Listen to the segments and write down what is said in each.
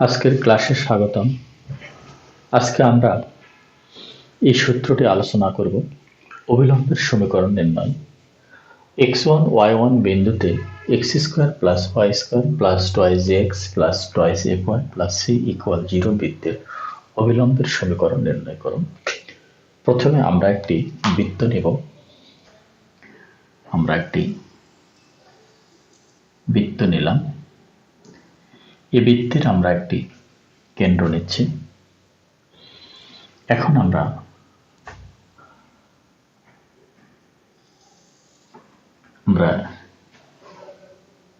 আজকের ক্লাসে স্বাগতম। আজকে আমরা এই সূত্রটি আলোচনা করব অভিলম্বের সমীকরণ নির্ণয়। x1 y1 বিন্দুতে x² plus y² plus 2x plus 2fy plus c equal 0 বৃত্তের অভিলম্বের সমীকরণ নির্ণয় করুন। প্রথমে আমরা একটি বৃত্ত নেব। নিলাম। এই বৃত্তের আমরা একটি কেন্দ্র নিচ্ছি। এখন আমরা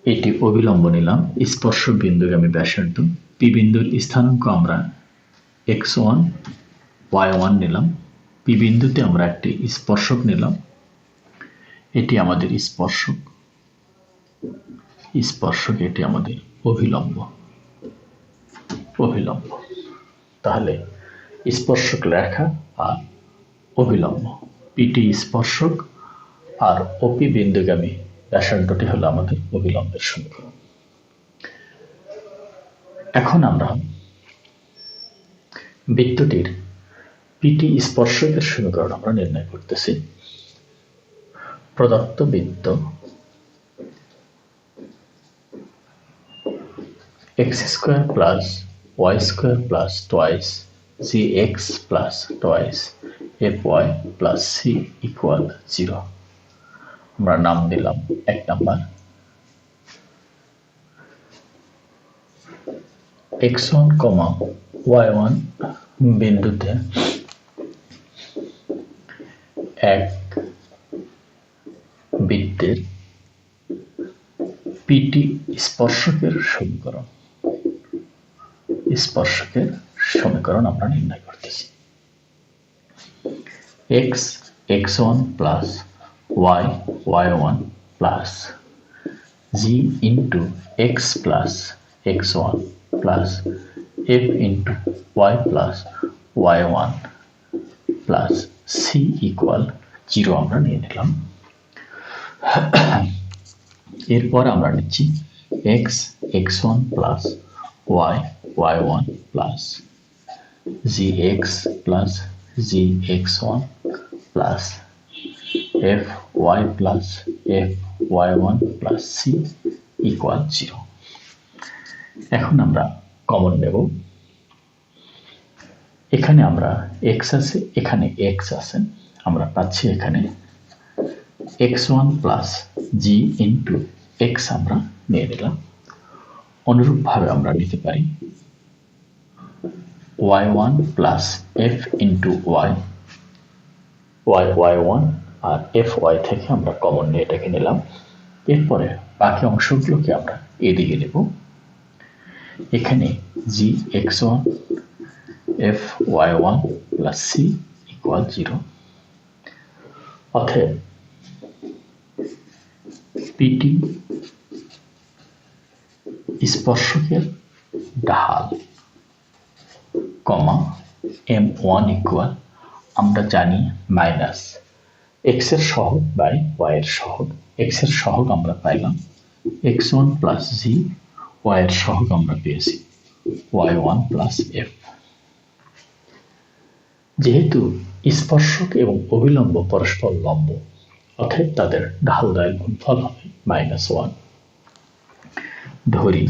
এটি অভিলম্ব নিলাম। স্পর্শ বিন্দুগামী ব্যাসার্ধ পি বিন্দুর স্থানাঙ্ক আমরা x1 y1 নিলাম। পি বিন্দুতে আমরা একটি স্পর্শক নিলাম। এটি আমাদের স্পর্শক, এটি আমাদের অভিলম্ব। তাহলে স্পর্শক রেখা আর অভিলম্ব, পিটি স্পর্শক আর ওপি বিন্দুগামী ব্যাসার্ধটি হলো আমাদের অভিলম্বের সমীকরণ। এখন আমরা বৃত্তটির পিটি স্পর্শকের সমীকরণ আমরা নির্ণয় করতেছি। প্রদত্ত বৃত্ত x² plus y² plus 2 cx plus 2 fy plus c equal 0। আমরা নাম দিলাম 1 নাম্বার। x1, y1 বিন্দুতে এক বৃত্তের পিটি স্পর্শকের সমীকরণ আমরা নির্ণয় করতেছি। x1 plus y1 plus g into x plus x1 plus f into y plus y1 plus c equal 0 আমরা নিয়ে নিলাম। এরপর আমরা নিচ্ছি x1 plus y1 plus gx plus gx1 plus fy plus fy1 plus c equal 0। এখন আমরা common নেব। এখানে আমরা x আছে, এখানে x আছে, আমরা পাচ্ছি এখানে x1 plus g into x আমরা নিয়ে নিলাম। অনুরূপভাবে আমরা নিতে পারি y1 plus f into y1 আর fy থেকে আমরা কমন নিয়ে এটাকে নিলাম। এরপরে বাকি অংশগুলোকে আমরা এদিকে নেব। এখানে gx1 fy1 plus c equal 0। অতএব পিটি স্পর্শকের ঢাল m1 ইকুয়াল আমরা জানি মাইনাস x এর সহগ বাই y এর সহগ। x এর সহগ আমরা পাইলাম x1 প্লাস g, y এর সহগ আমরা পেয়েছি y1 প্লাস f। যেহেতু স্পর্শক এবং অভিলম্ব পরস্পর লম্ব, অতএব তাদের ঢালদ্বয়ের গুণফল হবে -1। ধরি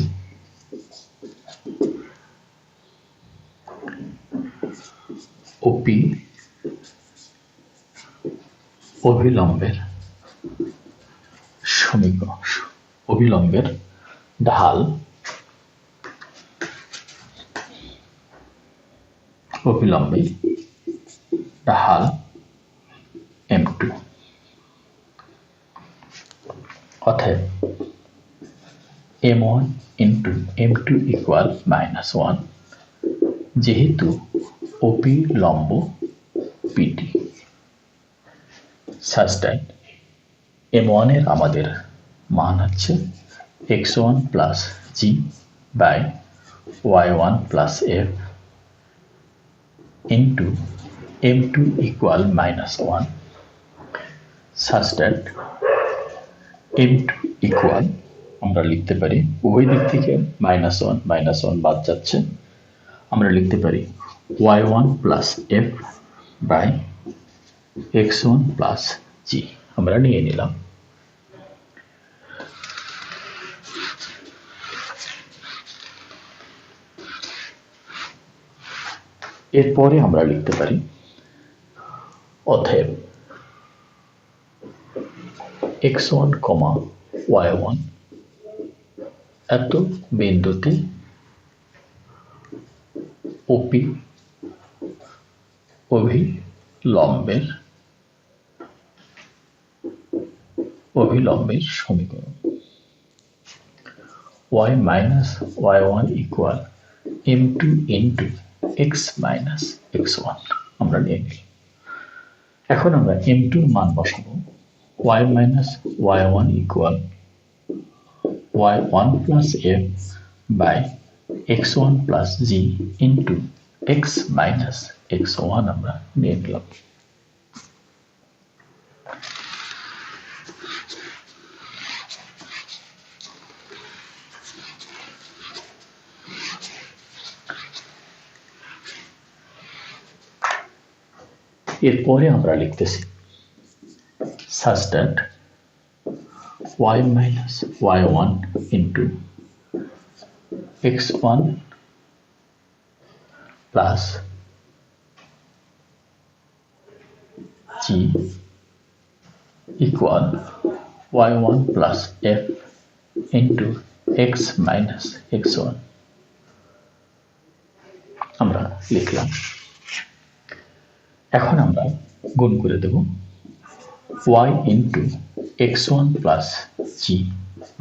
ওপি অভিলম্বের ঢাল m2। অতএব m1 ইন্টু m2 ইকুয়াল -1। যেহেতু ওপি লম্ব পিটি, such that m1 এর আমাদের মান হচ্ছে x1 plus g by y1 plus f into m2 equal -1, such that m2 equal আমরা লিখতে পারি উভয় দিক থেকে -1 বাদ যাচ্ছে, আমরা লিখতে পারি y1 plus f by x1 plus g আমরা নিয়ে নিলাম। এরপরে আমরা লিখতে পারি অতএব x1, y1 এত বিন্দুতে ওপি অভিলম্বের সমীকরণ y minus y1 equal m2 into x minus x1 আমরা নিয়ে নিই। এখন আমরা m2 এর মান বসাবো, y minus y1 equal y1 plus f by x1 plus g into x minus x1 আমরা নিয়ে নিলাম। এরপরে আমরা লিখতেছি such that y minus y1 into x1 plus g equal y1 plus f into x minus x1 আমরা লিখলাম। এখন আমরা গুণ করে দেব y into x1 plus g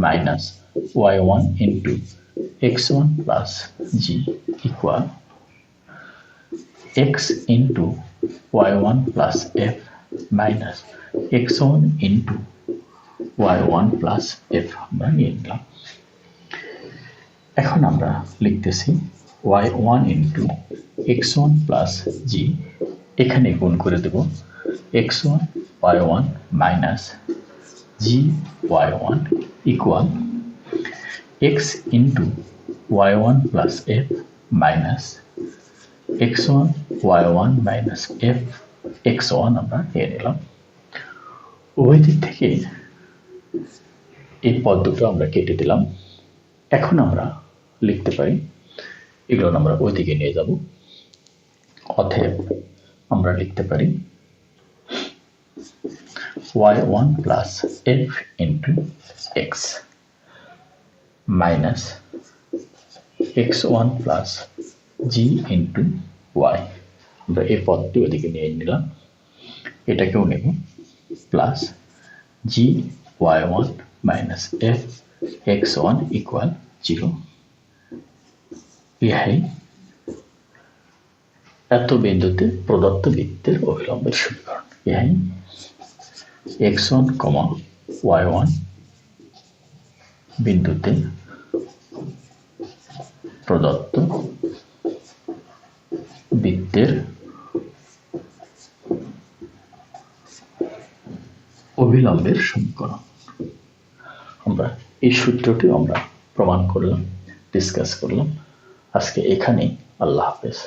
minus y1 into x1 plus g equal x into y1 plus f minus x1 into y1 plus f আমরা নিয়ে নিলাম। এখন আমরা লিখতেছি y1 into x1 plus g, এখানে গুণ করে দেব x1 y1 minus g y1 equal x into y1 plus f minus x1 y1 minus f x1 আমরা নিয়ে নিলাম। উভয় দিক থেকে এই পদ দুটো আমরা কেটে দিলাম। এখন আমরা লিখতে পারি, এগুলো আমরা ওই দিকে নিয়ে যাব। অতএব আমরা লিখতে পারি y1 plus f into x minus x1 plus g into y, আমরা এই পদটি ওদিকে নিয়ে নিলাম, এটাকেও নেব, plus g y1 minus f x1 equal 0। ইহাই এত বিন্দুতে প্রদত্ত বৃত্তের অভিলম্বের সমীকরণ। ইহাই x1, y1 বিন্দুতে প্রদত্ত বৃত্তের অভিলম্বের সমীকরণ। আমরা এই সূত্রটি আমরা প্রমাণ করলাম, ডিসকাস করলাম। আজকে এখানেই, আল্লাহ হাফেজ।